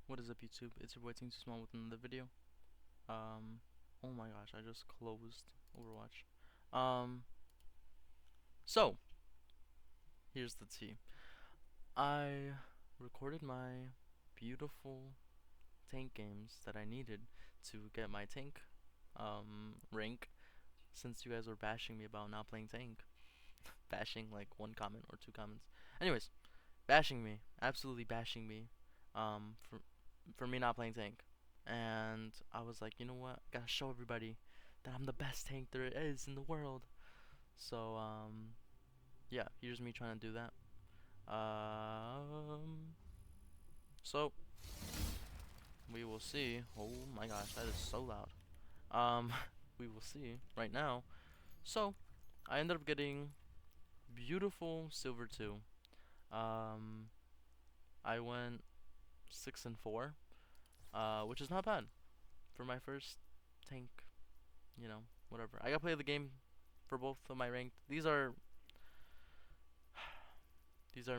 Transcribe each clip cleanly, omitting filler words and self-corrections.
What is up, YouTube? It's your boy Team Too Small with another video. Oh my gosh, I just closed Overwatch. So here's the tea. I recorded my beautiful tank games that I needed to get my tank rank. Since you guys were bashing me about not playing tank, bashing like one comment or two comments. Anyways, bashing me, absolutely bashing me, for me not playing tank. And I was like, you know what? Gotta show everybody that I'm the best tank there is in the world. So yeah, here's me trying to do that. So we will see. Oh my gosh, that is so loud. We will see right now. So I ended up getting beautiful silver 2. Um, I went 6-4, which is not bad for my first tank. You know, whatever. I gotta play the game for both of my ranked. These are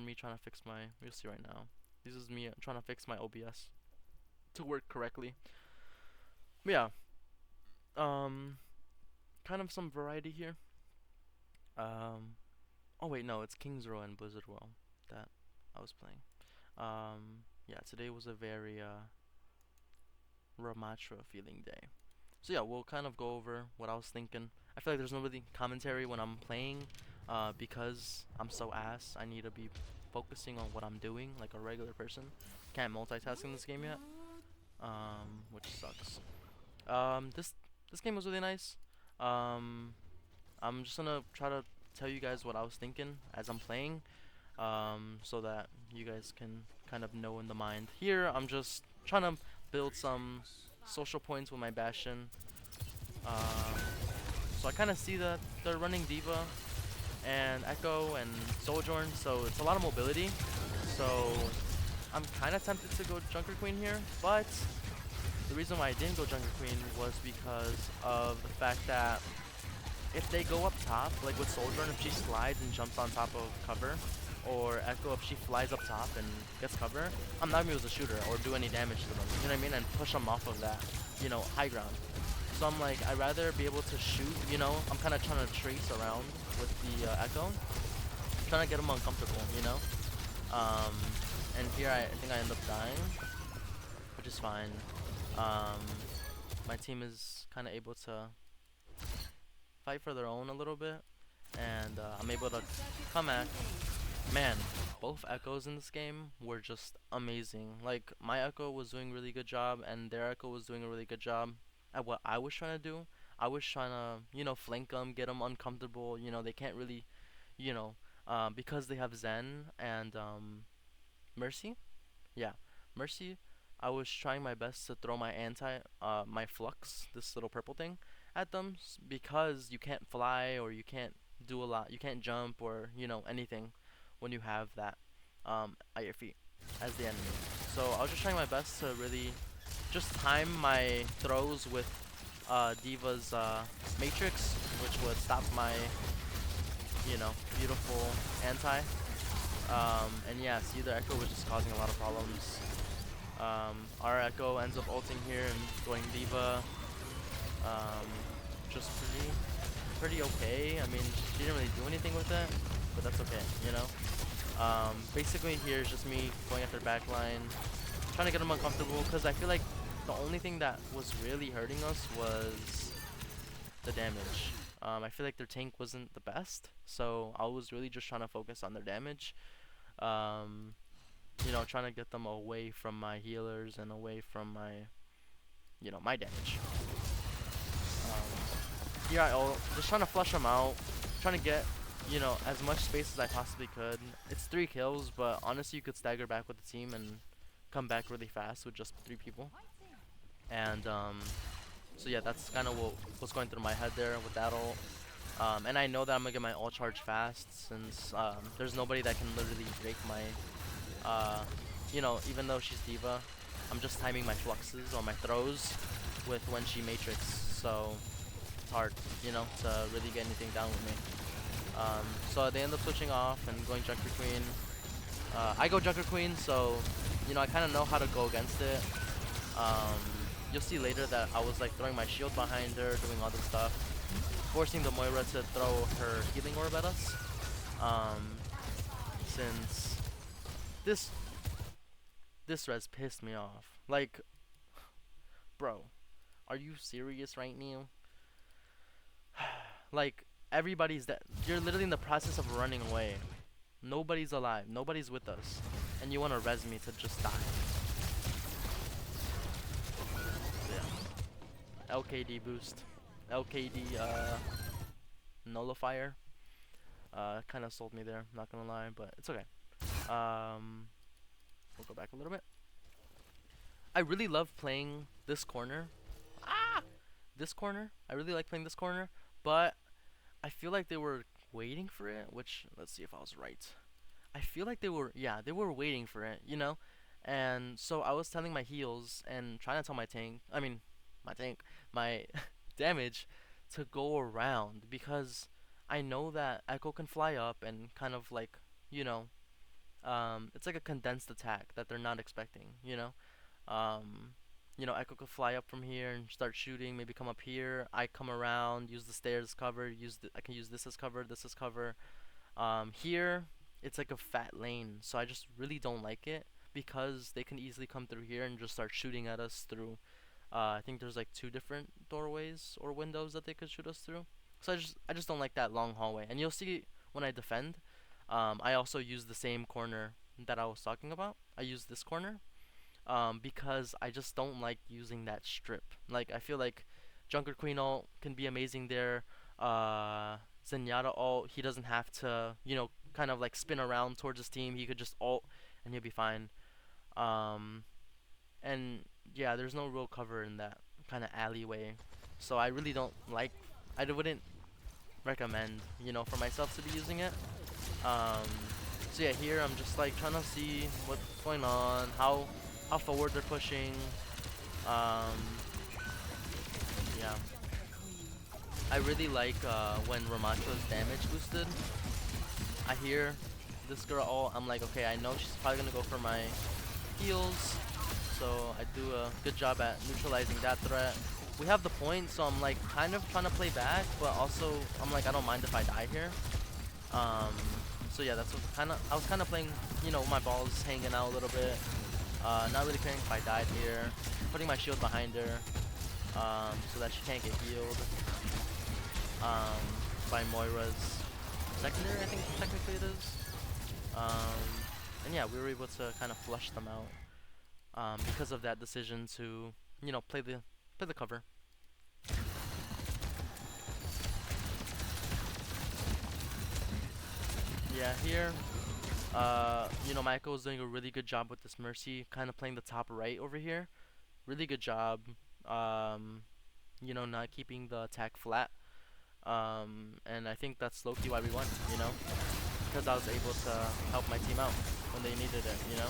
me trying to fix my. You'll see right now. This is me trying to fix my OBS to work correctly. But yeah, kind of some variety here. Oh wait, no, it's King's Row and Blizzard Well that I was playing. Yeah, today was a very Ramatra feeling day. So yeah, we'll kind of go over what I was thinking. I feel like there's no really commentary when I'm playing, because I'm so ass. I need to be focusing on what I'm doing like a regular person. Can't multitask in this game yet, which sucks. This game was really nice. Um, I'm just gonna try to tell you guys what I was thinking as I'm playing, so that you guys can kind of know in the mind. Here, I'm just trying to build some social points with my Bastion. Um, so I kind of see that they're running Diva and Echo and Sojourn, so it's a lot of mobility. So I'm kind of tempted to go Junker Queen here, but the reason why I didn't go Junker Queen was because of the fact that if they go up top, like with Sojourn, if she slides and jumps on top of cover, or Echo if she flies up top and gets cover, I'm not gonna be able to shoot her or do any damage to them, you know what I mean, and push them off of that, high ground. So I'm like, I'd rather be able to shoot, I'm kind of trying to trace around with the Echo, trying to get them uncomfortable, Um, and here I think I end up dying, which is fine. My team is kind of able to fight for their own a little bit, and I'm able to come at. Man, both Echoes in this game were just amazing. Like, my Echo was doing a really good job, and their Echo was doing a really good job at what I was trying to do. I was trying to, flank them, get them uncomfortable. They can't really, because they have Zen and Mercy. Yeah, Mercy. I was trying my best to throw my Flux, this little purple thing, at them because you can't fly or you can't do a lot. You can't jump or anything when you have that at your feet as the enemy. So I was just trying my best to really just time my throws with Diva's Matrix, which would stop my beautiful anti. And yeah, see, the Echo was just causing a lot of problems. Our Echo ends up ulting here and going Diva. Just pretty okay. I mean, she didn't really do anything with it, but that's okay, Basically here is just me going after backline, trying to get them uncomfortable, because I feel like the only thing that was really hurting us was the damage. I feel like their tank wasn't the best, so I was really just trying to focus on their damage. Trying to get them away from my healers and away from my, my damage. Here I ult, just trying to flush them out, trying to get, as much space as I possibly could. It's 3 kills, but honestly you could stagger back with the team and come back really fast with just 3 people. And so yeah, that's kind of what's going through my head there with that ult. And I know that I'm gonna get my ult charge fast, since there's nobody that can literally break my, even though she's Diva, I'm just timing my fluxes or my throws with when she Matrix, so it's hard, to really get anything down with me. So they end up switching off and going Junker Queen. I go Junker Queen, so you know, I kind of know how to go against it. Um, you'll see later that I was like throwing my shield behind her, doing all this stuff, forcing the Moira to throw her healing orb at us. Um, since this this res pissed me off. Like, bro, are you serious right now? Like, everybody's dead. You're literally in the process of running away. Nobody's alive. Nobody's with us. And you want to res me to just die. Yeah. LKD boost. LKD nullifier. Kind of sold me there, not gonna lie, but it's okay. We'll go back a little bit. I really love playing this corner. Ah! This corner. I really like playing this corner, but I feel like they were waiting for it, which, let's see if I was right. I feel like they were, yeah, they were waiting for it, you know? And so I was telling my heals and trying to tell my damage to go around because I know that Echo can fly up and kind of like, you know, it's like a condensed attack that they're not expecting, you know? Um, you know, Echo could fly up from here and start shooting, maybe come up here. I come around, use the stairs cover, I can use this as cover, this as cover. Here, it's like a fat lane, so I just really don't like it because they can easily come through here and just start shooting at us through. I think there's like 2 different doorways or windows that they could shoot us through. So I just don't like that long hallway. And you'll see when I defend, I also use the same corner that I was talking about. I use this corner because I just don't like using that strip. Like, I feel like Junker Queen ult can be amazing there. Zenyatta ult, he doesn't have to, you know, kind of like spin around towards his team. He could just ult and he'll be fine. And yeah, there's no real cover in that kind of alleyway. So I really don't like, I wouldn't recommend, you know, for myself to be using it. Um, so yeah, here I'm just like trying to see what's going on, how forward they're pushing. Um, yeah. I really like when Ramacho's damage boosted. I hear this girl ult, I'm like, okay, I know she's probably gonna go for my heals. So I do a good job at neutralizing that threat. We have the point, so I'm like kind of trying to play back, but also I'm like, I don't mind if I die here. So yeah, that's what I was kind of playing, you know, my balls hanging out a little bit. Not really caring if I died here. Putting my shield behind her, so that she can't get healed. By Moira's secondary, I think technically it is. And yeah, we were able to kind of flush them out because of that decision to, you know, play the cover. Yeah, here, you know, Michael was doing a really good job with this Mercy, kind of playing the top right over here. Really good job. You know, not keeping the attack flat. And I think that's low-key why we won, you know? Because I was able to help my team out when they needed it, you know?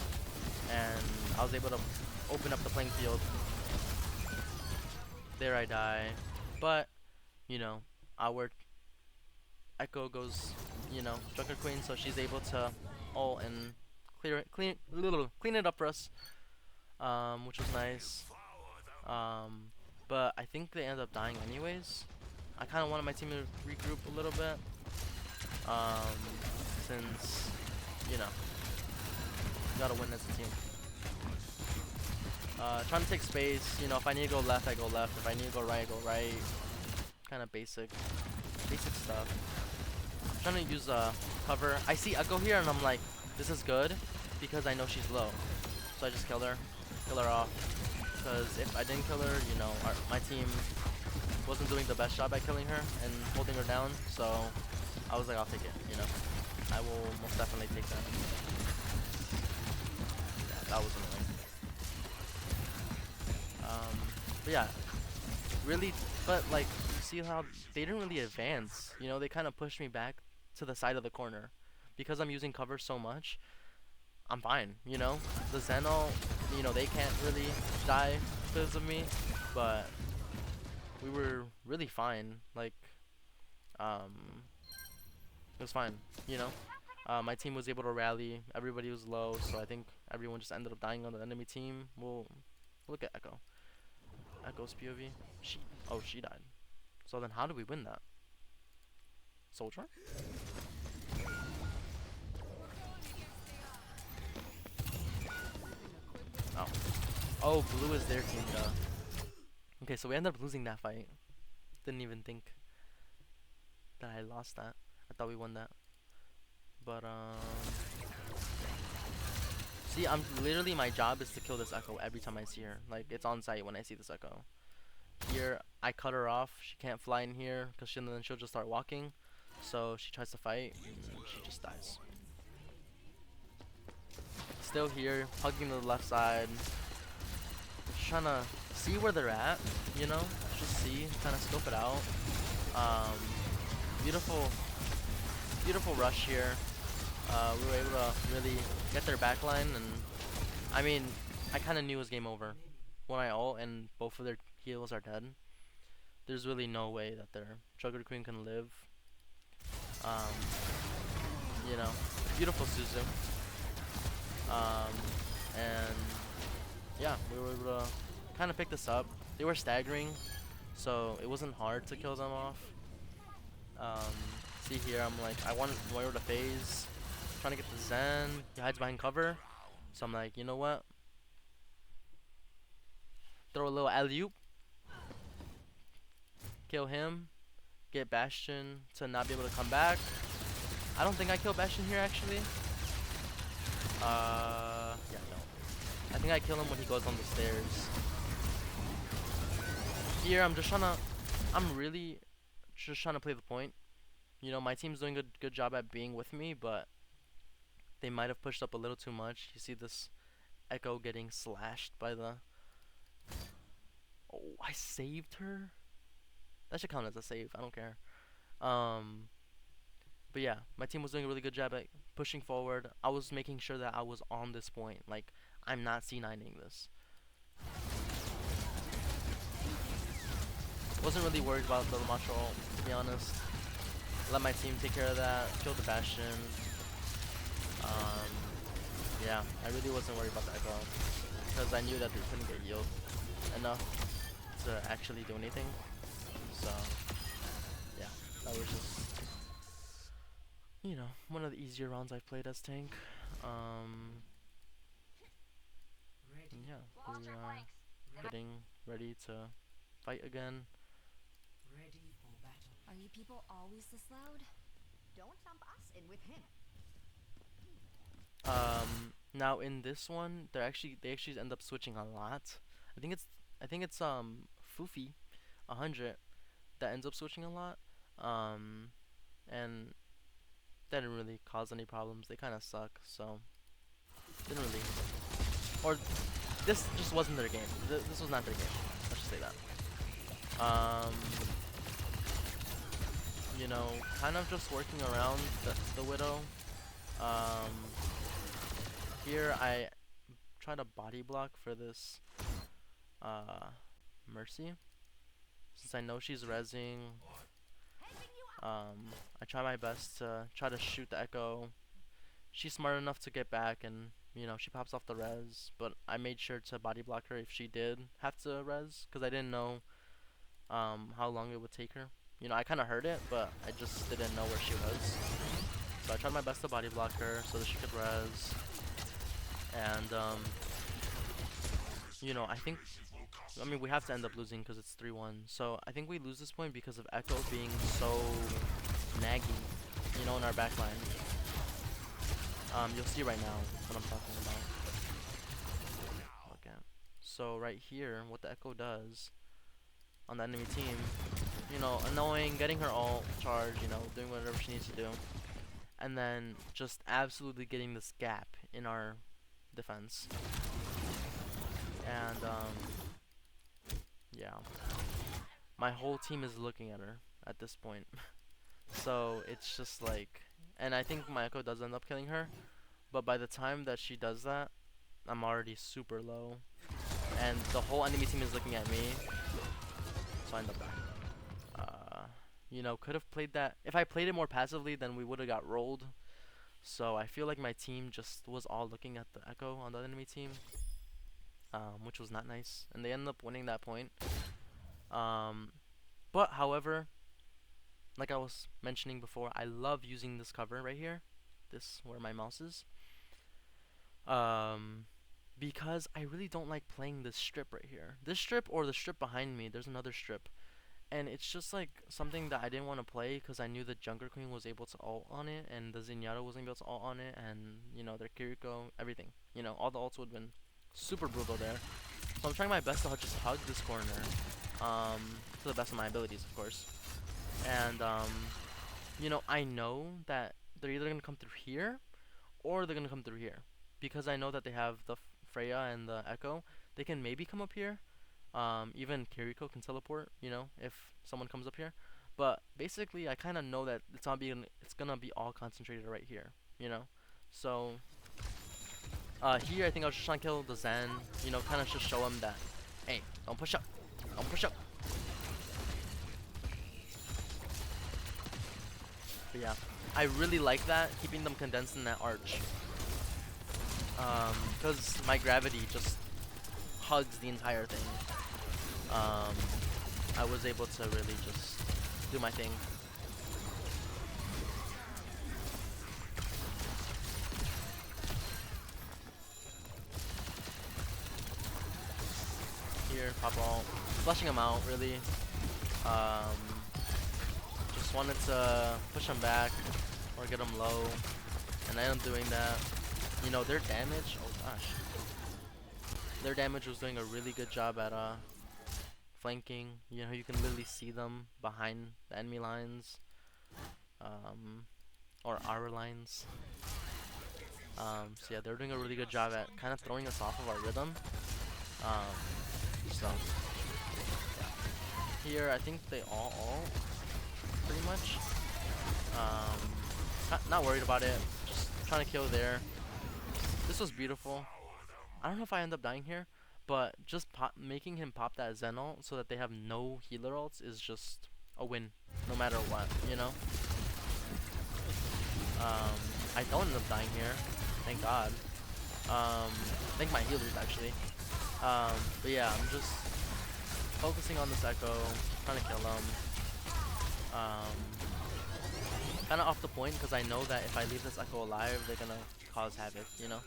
And I was able to open up the playing field. There I die. But, you know, our Echo goes, you know, Junker Queen, so she's able to ult and clean it up for us, which was nice. But I think they ended up dying anyways. I kind of wanted my team to regroup a little bit, since, you know, you gotta win as a team. Trying to take space, you know, if I need to go left, I go left. If I need to go right, I go right. Kind of basic stuff. Trying to use cover. I see Echo here and I'm like, this is good because I know she's low. So I just kill her off. Because if I didn't kill her, you know, my team wasn't doing the best job at killing her and holding her down. So I was like, I'll take it, you know. I will most definitely take that. Yeah, that was annoying. But yeah, really, but like, you see how they didn't really advance, you know, they kind of pushed me back to the side of the corner. Because I'm using cover so much, I'm fine, you know? The Zeno, you know, they can't really die because of me, but we were really fine, like, it was fine, you know? My team was able to rally. Everybody was low, so I think everyone just ended up dying on the enemy team. We'll look at Echo. Echo's POV. She died. So then how do we win that? Soldier? Oh. Oh, blue is their team, duh. Okay, so we ended up losing that fight. Didn't even think that I lost that. I thought we won that. But see, I'm literally, my job is to kill this Echo every time I see her. Like, it's on site when I see this Echo. Here, I cut her off. She can't fly in here because then she'll just start walking. So she tries to fight and she just dies. Still here, hugging the left side. Just trying to see where they're at, you know? Just see, kind of scope it out. Um, beautiful, beautiful rush here. We were able to really get their backline, and I mean, I kind of knew it was game over when I ult and both of their heals are dead. There's really no way that their Juggernaut Queen can live. You know, beautiful Suzu. And yeah, we were able to kind of pick this up. They were staggering, so it wasn't hard to kill them off. See here, I'm like, I want Moira to phase, trying to get the Zen. He hides behind cover, so I'm like, you know what? Throw a little alley-oop, kill him, get Bastion to not be able to come back. I don't think I killed Bastion here actually. Yeah, no. I think I kill him when he goes on the stairs. Here, I'm really just trying to play the point. You know, my team's doing a good job at being with me, but they might have pushed up a little too much. You see this Echo getting slashed by the... Oh, I saved her? That should count as a save, I don't care. But yeah, my team was doing a really good job at pushing forward. I was making sure that I was on this point. Like, I'm not C9ing this. Wasn't really worried about the Macho ult, to be honest. Let my team take care of that, kill the Bastion. Yeah, I really wasn't worried about the Echo because I knew that they couldn't get healed enough to actually do anything. So yeah, that was just, you know, one of the easier rounds I've played as tank. Yeah, we are getting ready to fight again. Are you people always this loud? Don't lump us in with him. Now in this one, they actually end up switching a lot. I think it's Fufi 100 that ends up switching a lot. And that didn't really cause any problems. They kind of suck, so didn't really. Or this just wasn't their game. This was not their game. Let's just say that. You know, kind of just working around the Widow. Here I try to body block for this Mercy. Since I know she's rezzing, I try my best to try to shoot the Echo. She's smart enough to get back and, you know, she pops off the res, but I made sure to body block her if she did have to res, because I didn't know how long it would take her. You know, I kind of heard it, but I just didn't know where she was. So I tried my best to body block her so that she could res. And, you know, I mean, we have to end up losing because it's 3-1. So I think we lose this point because of Echo being so naggy, you know, in our backline. You'll see right now what I'm talking about. Okay. So right here, what the Echo does on the enemy team, you know, annoying, getting her ult charge, you know, doing whatever she needs to do, and then just absolutely getting this gap in our defense. And yeah, my whole team is looking at her at this point. So it's just like, and I think my Echo does end up killing her, but by the time that she does that, I'm already super low, and the whole enemy team is looking at me. So I end up dying. You know, could have played that. If I played it more passively, then we would have got rolled. So I feel like my team just was all looking at the Echo on the enemy team, which was not nice, and they ended up winning that point. Um, but however, like I was mentioning before, I love using this cover right here, this where my mouse is, um, because I really don't like playing this strip right here. This strip or the strip behind me. There's another strip, and it's just like something that I didn't want to play because I knew the Junker Queen was able to ult on it, and the Zenyatta wasn't able to ult on it, and you know their Kiriko, everything. You know, all the ults would have been super brutal there. So I'm trying my best to just hug this corner, to the best of my abilities, of course. And you know, I know that they're either gonna come through here or they're gonna come through here because I know that they have the Freya and the Echo. They can maybe come up here. Even Kiriko can teleport, you know, if someone comes up here. But basically, I kind of know that it's gonna be all concentrated right here, you know. So here I think I was just trying to kill the Zen, you know, kind of just show him that, hey, don't push up, don't push up. But yeah, I really like that, keeping them condensed in that arch. Because my gravity just hugs the entire thing. I was able to really just do my thing. Here, pop ult. Flushing him out, really. Just wanted to push him back or get him low. And I ended up doing that. You know, their damage, oh gosh. Their damage was doing a really good job at flanking. You know, you can literally see them behind the enemy lines. Or our lines. So yeah, they're doing a really good job at kind of throwing us off of our rhythm. So yeah. Here, I think they all ult, pretty much. Not worried about it. Just trying to kill there. This was beautiful. I don't know if I end up dying here, but just making him pop that Zen ult so that they have no healer ults is just a win, no matter what, you know? I don't end up dying here, thank God. Thank my healers, actually. But yeah, I'm just focusing on this Echo, trying to kill him. Kind of off the point, because I know that if I leave this Echo alive, they're gonna cause havoc, you know?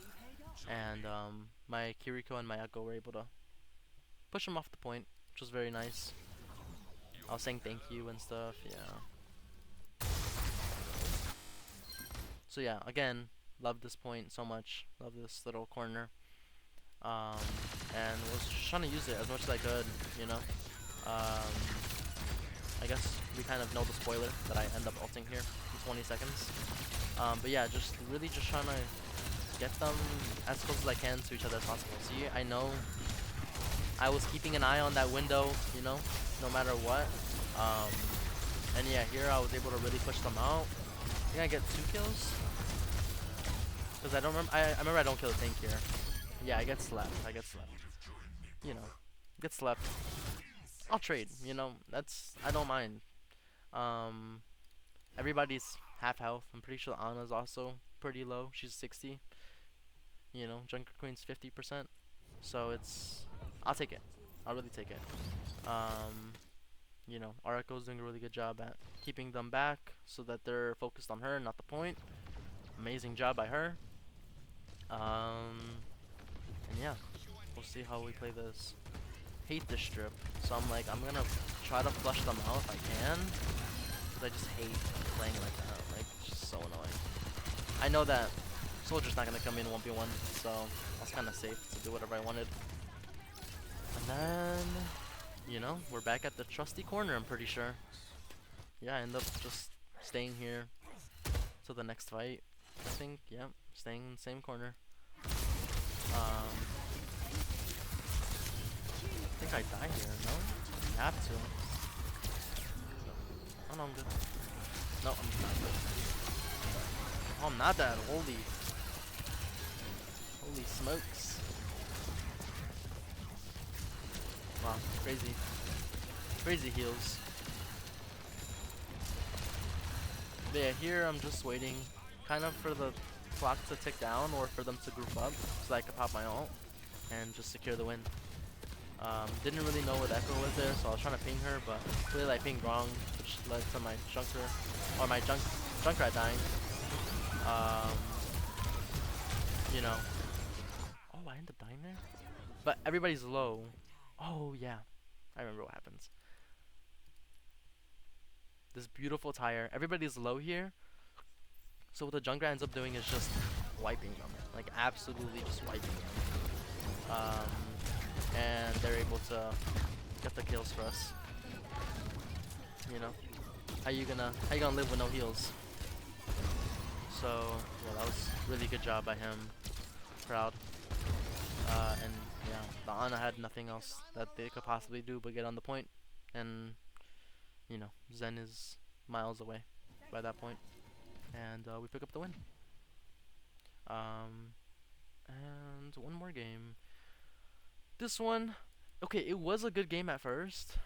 And my Kiriko and my Echo were able to push him off the point, which was very nice. I was saying thank you and stuff, yeah. So yeah, again, love this point so much. Love this little corner. And was just trying to use it as much as I could, you know. I guess we kind of know the spoiler that I end up ulting here in 20 seconds. But yeah, just really just trying to get them as close as I can to each other as possible. See, I know I was keeping an eye on that window, you know, no matter what. And yeah, here I was able to really push them out. I think I get 2 kills. Because I don't remember, I remember I don't kill a tank here. Yeah, I get slept. You know, get slept. I'll trade, you know, I don't mind. Everybody's half health. I'm pretty sure Anna's also pretty low. She's 60. You know, Junker Queen's 50%. So I'll take it. I'll really take it. You know, Arako's doing a really good job at keeping them back so that they're focused on her, not the point. Amazing job by her. And yeah, we'll see how we play this. Hate this strip, so I'm gonna try to flush them out if I can, because I just hate playing like that. Like, it's just so annoying. I know that Soldier's not gonna come in 1v1, so I was kind of safe to do whatever I wanted. And then, you know, we're back at the trusty corner, I'm pretty sure. Yeah, I end up just staying here till the next fight, I think. Yeah, staying in the same corner. I think I die here, no? I have to. Oh no, I'm good. No, I'm not good. Oh, I'm not that. Holy smokes. Wow, crazy. Crazy heals. But yeah, here I'm just waiting kind of for the clock to tick down or for them to group up so that I could pop my ult and just secure the win. Didn't really know what Echo was there, so I was trying to ping her, but clearly I pinged wrong, which led to my Junker, or my Junkrat dying. Um, you know. Oh, I ended up dying there? But everybody's low. Oh, yeah. I remember what happens. This beautiful tire. Everybody's low here. So what the Junkrat ends up doing is just wiping them. Like, absolutely just wiping them. And they're able to get the kills for us. You know? How you gonna live with no heals? So, yeah, that was really good job by him. Proud. And yeah, the Ana had nothing else that they could possibly do but get on the point. And, you know, Zen is miles away by that point. And we pick up the win. And one more game. This one, okay, it was a good game at first,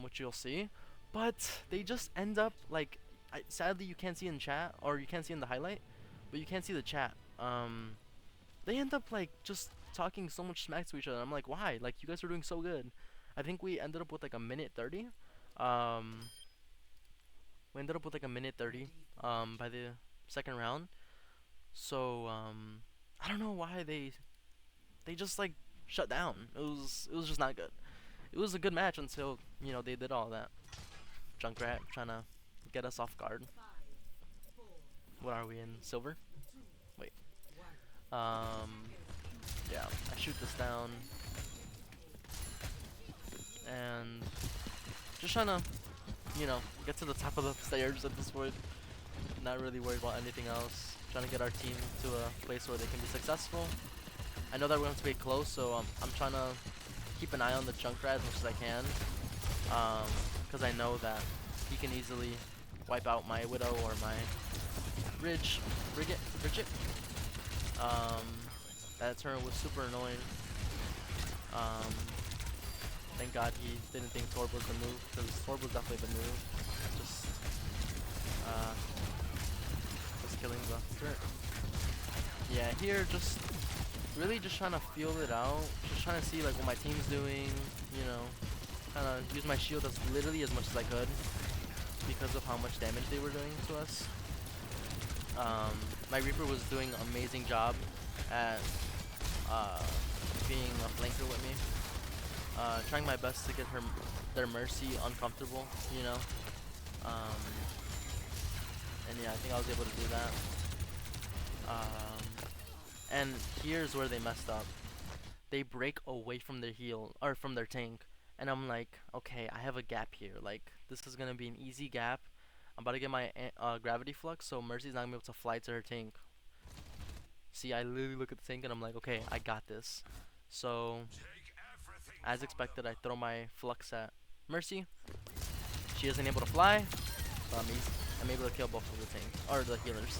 which you'll see, but they just end up like, sadly you can't see in chat or you can't see in the highlight, but you can't see the chat. They end up like just talking so much smack to each other. I'm like, why? Like, you guys are doing so good. I think we ended up with like a minute 30. We ended up with like a minute 30 by the second round. So I don't know why they just like shut down. It was just not good. It was a good match until, you know, they did all that. Junkrat trying to get us off guard. What are we in? Silver? Wait. Yeah, I shoot this down. And just trying to, you know, get to the top of the stairs at this point. Not really worried about anything else. Trying to get our team to a place where they can be successful. I know that we're going to be close, so I'm trying to keep an eye on the Junkrat as much as I can. Because I know that he can easily wipe out my Widow or my Bridget. That turn was super annoying. Thank God he didn't think Torb was the move, because Torb was definitely the move. Just killing the turret. Yeah, here just really just trying to feel it out. Just trying to see like what my team's doing, you know. Kind of use my shield as literally as much as I could because of how much damage they were doing to us. My Reaper was doing an amazing job at being a flanker with me. Trying my best to get their Mercy uncomfortable, you know. And yeah, I think I was able to do that. And here's where they messed up. They break away from their heal, or from their tank. And I'm like, okay, I have a gap here. Like, this is gonna be an easy gap. I'm about to get my gravity flux, so Mercy's not gonna be able to fly to her tank. See, I literally look at the tank and I'm like, okay, I got this. So, as expected, I throw my flux at Mercy. She isn't able to fly, so I'm able to kill both of the tanks, or the healers.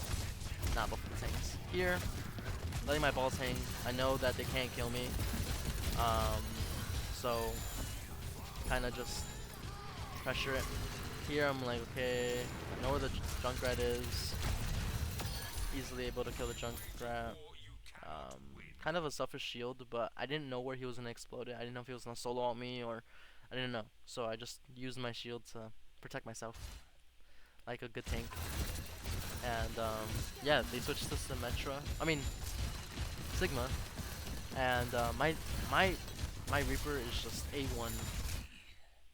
Not both of the tanks. Here, letting my balls hang. I know that they can't kill me. So kind of just pressure it. Here I'm like, okay, I know where the Junkrat is. Easily able to kill the Junkrat. Kind of a selfish shield, but I didn't know where he was gonna explode it. I didn't know if he was gonna solo on me, or I didn't know. So I just used my shield to protect myself, like a good tank. And yeah, they switched to Symmetra. I mean, Sigma. And my Reaper is just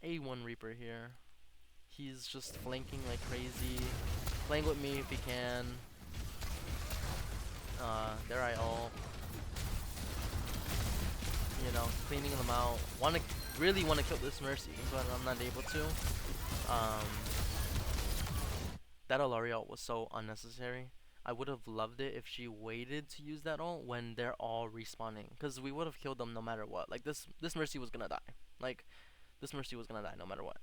A1 Reaper here. He's just flanking like crazy, playing with me if he can. There I ult. You know, cleaning them out. Really wanna kill this Mercy, but I'm not able to. That Alaria ult was so unnecessary. I would have loved it if she waited to use that ult when they're all respawning, because we would have killed them no matter what. Like, this Mercy was gonna die. Like, this Mercy was gonna die no matter what.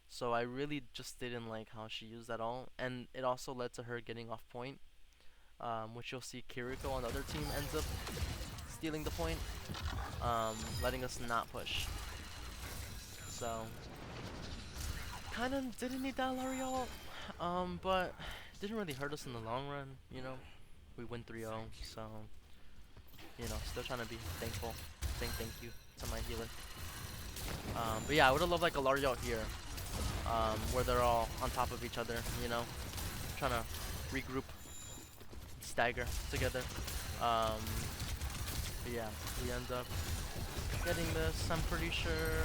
So I really just didn't like how she used that ult, and it also led to her getting off point, which you'll see Kiriko on the other team ends up stealing the point, letting us not push. So kind of didn't need that Alaria ult, but didn't really hurt us in the long run, you know. we win 3-0. So still trying to be thankful, saying thank you to my healer. But yeah, I would have loved like a Larry out here, where they're all on top of each other. Trying to regroup, stagger together. Um, but yeah, we end up getting this. I'm pretty sure.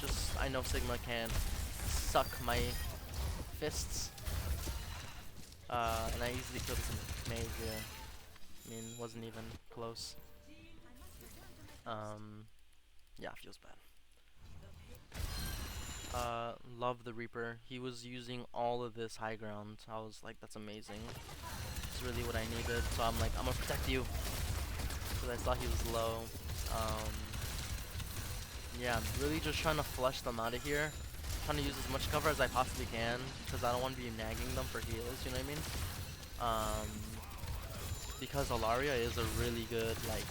Just I know Sigma can suck my fists. And I easily killed this mage here. I mean, wasn't even close. Um, yeah, feels bad. Love the Reaper. He was using all of this high ground. I was like, that's amazing. It's really what I needed. So I'm like, I'm gonna protect you. Because I saw he was low. Um, yeah, I'm really just trying to flush them out of here. Trying to use as much cover as I possibly can. Because I don't want to be nagging them for heals, you know what I mean? Because Alaria is a really good, like,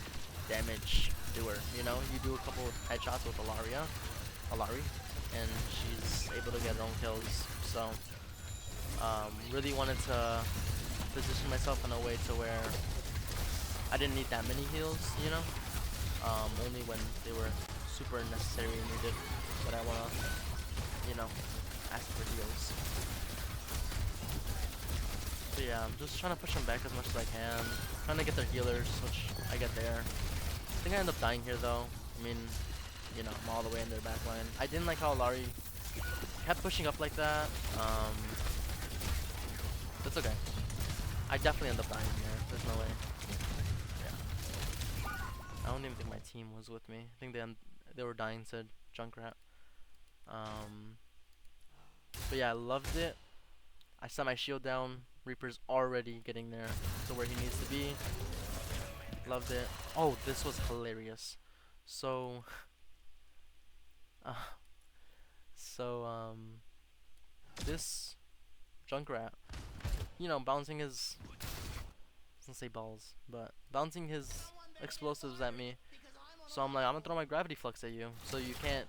damage doer, you know? You do a couple headshots with Alari, and she's able to get her own kills. So, really wanted to position myself in a way to where I didn't need that many heals, you know? Only when they were super necessary and needed. But I wanna, ask for heals. So yeah, I'm just trying to push them back as much as I can. Trying to get their healers, which I get there. I think I end up dying here though. I mean, I'm all the way in their back line. I didn't like how Larry kept pushing up like that. That's okay. I definitely end up dying here. There's no way. Yeah. I don't even think my team was with me. I think they were dying to Junkrat. But yeah, I loved it. I set my shield down. Reaper's already getting there to where he needs to be. Loved it. Oh, this was hilarious. So, uh, so this Junkrat, bouncing his, I was gonna say balls, but bouncing his explosives at me. So I'm like, I'm gonna throw my gravity flux at you, so you can't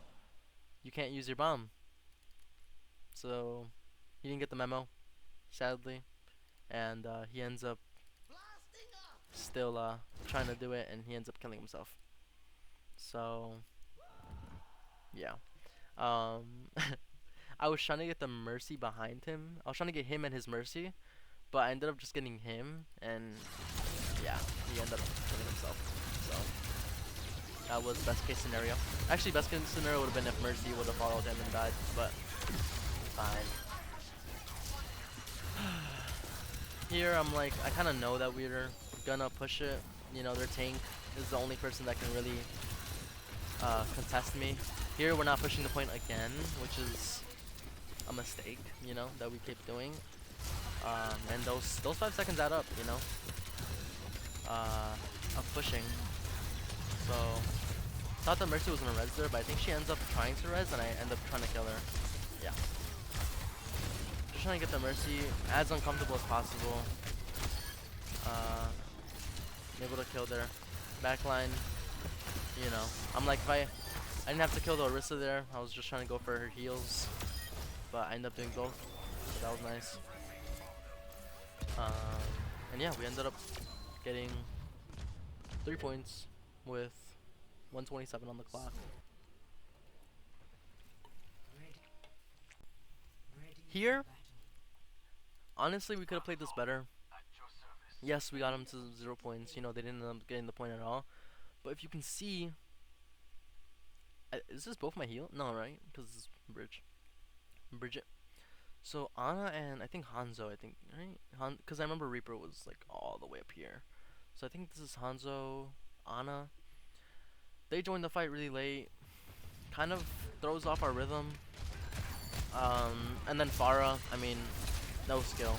use your bomb. So he didn't get the memo, sadly, and he ends up still trying to do it, and he ends up killing himself. So yeah, I was trying to get the mercy behind him. I was trying to get him and his mercy, but I ended up just getting him, and yeah, he ended up killing himself. So that was best case scenario. Actually, best case scenario would have been if Mercy would have followed him and died, but fine. Here, I'm like, I kind of know that we're gonna push it. Their tank is the only person that can really contest me. Here, we're not pushing the point again, which is a mistake, that we keep doing. And those 5 seconds add up, of pushing. So, thought that Mercy was gonna res there, but I think she ends up trying to res, and I end up trying to kill her. Yeah. Just trying to get the Mercy as uncomfortable as possible. I'm able to kill their backline. I'm like, if I didn't have to kill the Orisa there, I was just trying to go for her heals. But I ended up doing both, so that was nice. And yeah, we ended up getting 3 points with 127 on the clock. Here, honestly, we could have played this better. Yes, we got him to 0 points. They didn't end up getting the point at all. But if you can see, is this both my heal? No, right? Because this is Bridget. So Anna and I think Hanzo, right? Because I remember Reaper was like all the way up here. So I think this is Hanzo, Anna. They joined the fight really late. Kind of throws off our rhythm. And then Farah, I mean, no skill,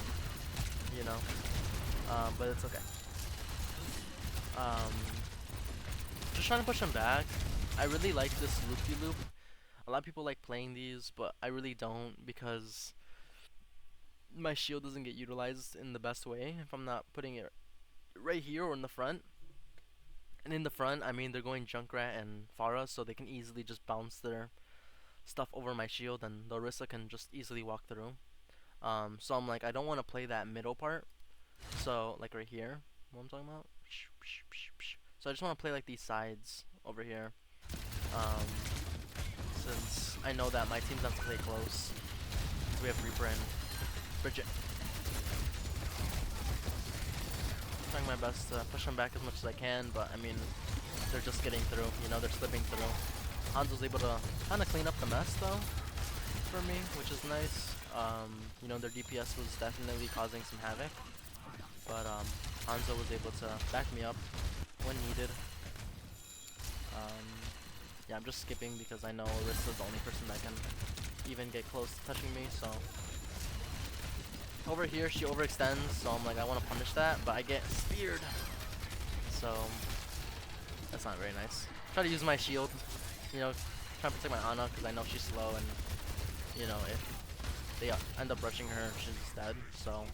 but it's okay. Just trying to push him back. I really like this loop-de-loop. A lot of people like playing these, but I really don't because my shield doesn't get utilized in the best way if I'm not putting it right here or in the front. And in the front, I mean, they're going Junkrat and Farah, so they can easily just bounce their stuff over my shield, and the Orisa can just easily walk through. So I'm like, I don't want to play that middle part. So like right here, what I'm talking about. So I just want to play like these sides over here. Um, since I know that my team's have to play close. So we have Reaper and Bridget. Trying my best to push them back as much as I can, but I mean, they're just getting through. You know, they're slipping through. Hanzo's able to kind of clean up the mess though for me, which is nice. You know, their DPS was definitely causing some havoc, but Hanzo was able to back me up when needed. Yeah, I'm just skipping because I know Arissa's the only person that can even get close to touching me, so. Over here, she overextends, so I'm like, I want to punish that, but I get speared. So, that's not very nice. Try to use my shield, you know, try to protect my Ana, because I know she's slow, and, you know, if they end up rushing her, she's dead, so.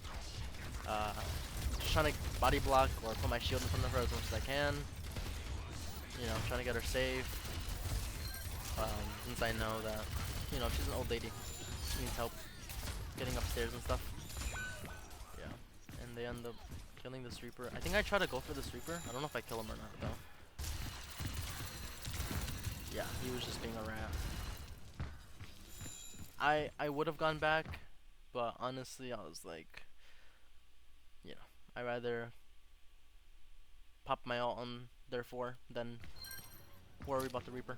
Just trying to body block or put my shield in front of her as much as I can. You know, trying to get her safe. Since I know that, you know, she's an old lady. She needs help getting upstairs and stuff. Yeah. And they end up killing this Reaper. I think I try to go for this Reaper. I don't know if I kill him or not, though. Yeah, he was just being a rat. I would have gone back, but honestly, I was like, you know, I'd rather pop my ult on their 4 than worry about the Reaper.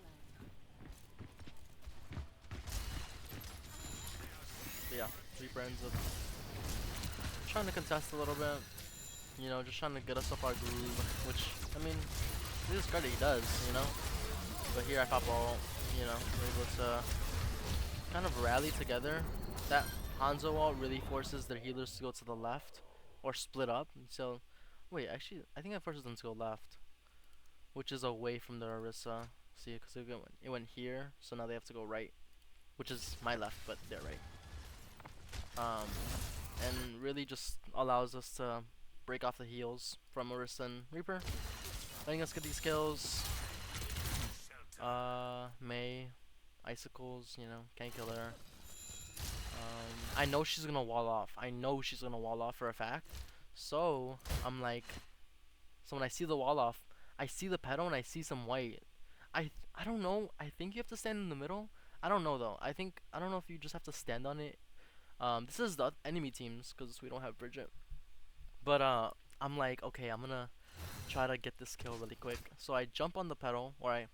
But yeah, Reaper ends up trying to contest a little bit. You know, just trying to get us off our groove, which, I mean, to his credit, he does, you know? But here I pop ult, you know, we're able to kind of rally together. That Hanzo ult really forces their healers to go to the left, or split up. So, wait, actually, I think that forces them to go left, which is away from the Orisa. See, because it went here, so now they have to go right, which is my left, but they're right. And really just allows us to break off the heals from Orisa and Reaper, letting us get these kills. May, icicles, you know, can't kill her. I know she's gonna wall off. I know she's gonna wall off for a fact. So I'm like, so when I see the wall off, I see the petal and I see some white. I don't know. I think you have to stand in the middle. I don't know though. I don't know if you just have to stand on it. This is the enemy teams because we don't have Bridget. But I'm like, okay, I'm gonna try to get this kill really quick. So I jump on the petal, or I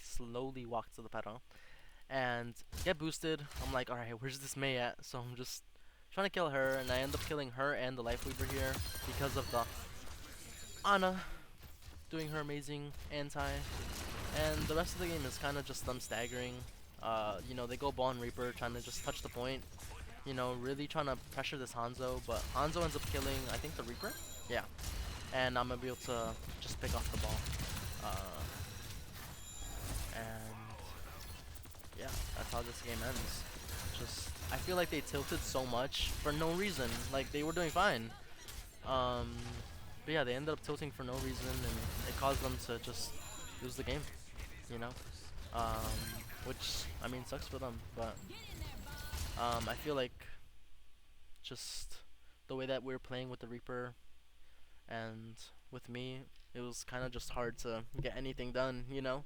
slowly walk to the petal and get boosted. I'm like, alright, where's this Mei at? So I'm just trying to kill her, and I end up killing her and the Life Weaver here because of the Ana doing her amazing anti. And the rest of the game is kind of just them staggering. You know, they go ball and Reaper, trying to just touch the point. You know, really trying to pressure this Hanzo, but Hanzo ends up killing, I think, the Reaper? Yeah. And I'm gonna be able to just pick off the ball. And yeah, that's how this game ends. Just, I feel like they tilted so much for no reason. Like, they were doing fine. But yeah, they ended up tilting for no reason, and it caused them to just lose the game, you know? Which, I mean, sucks for them, but I feel like just the way that we were playing with the Reaper and with me, it was kind of just hard to get anything done, you know?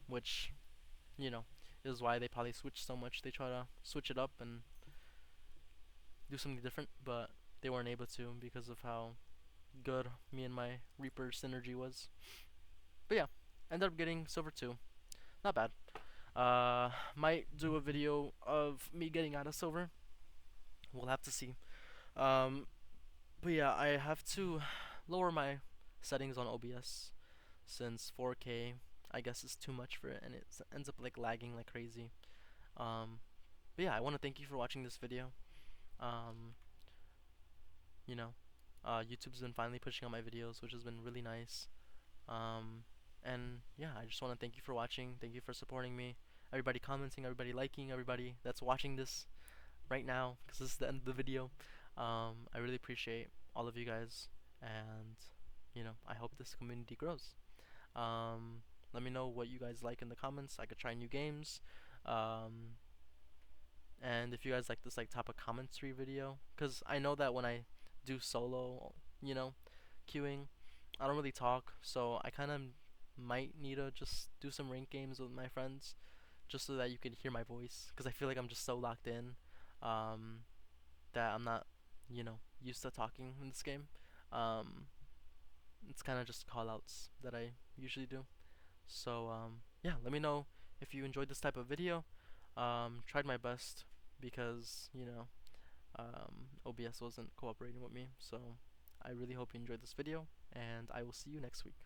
Which, you know, is why they probably switched so much. They try to switch it up and do something different, but they weren't able to because of how good me and my Reaper synergy was. But yeah, ended up getting silver 2. Not bad. Might do a video of me getting out of silver. We'll have to see. But yeah, I have to lower my settings on OBS since 4K I guess is too much for it, and it ends up like lagging like crazy. But yeah, I want to thank you for watching this video. Um, you know, YouTube's been finally pushing out my videos, which has been really nice. And yeah, I just want to thank you for watching. Thank you for supporting me. Everybody commenting, everybody liking, everybody that's watching this right now, because this is the end of the video. I really appreciate all of you guys, and you know, I hope this community grows. Let me know what you guys like in the comments. I could try new games. And if you guys like this like type of commentary video, because I know that when I do solo, queuing. I don't really talk, so I kind of might need to just do some rank games with my friends, just so that you can hear my voice, because I feel like I'm just so locked in, um, that I'm not, used to talking in this game. Um, it's kind of just callouts that I usually do. So yeah, let me know if you enjoyed this type of video. Tried my best because OBS wasn't cooperating with me. So I really hope you enjoyed this video, and I will see you next week.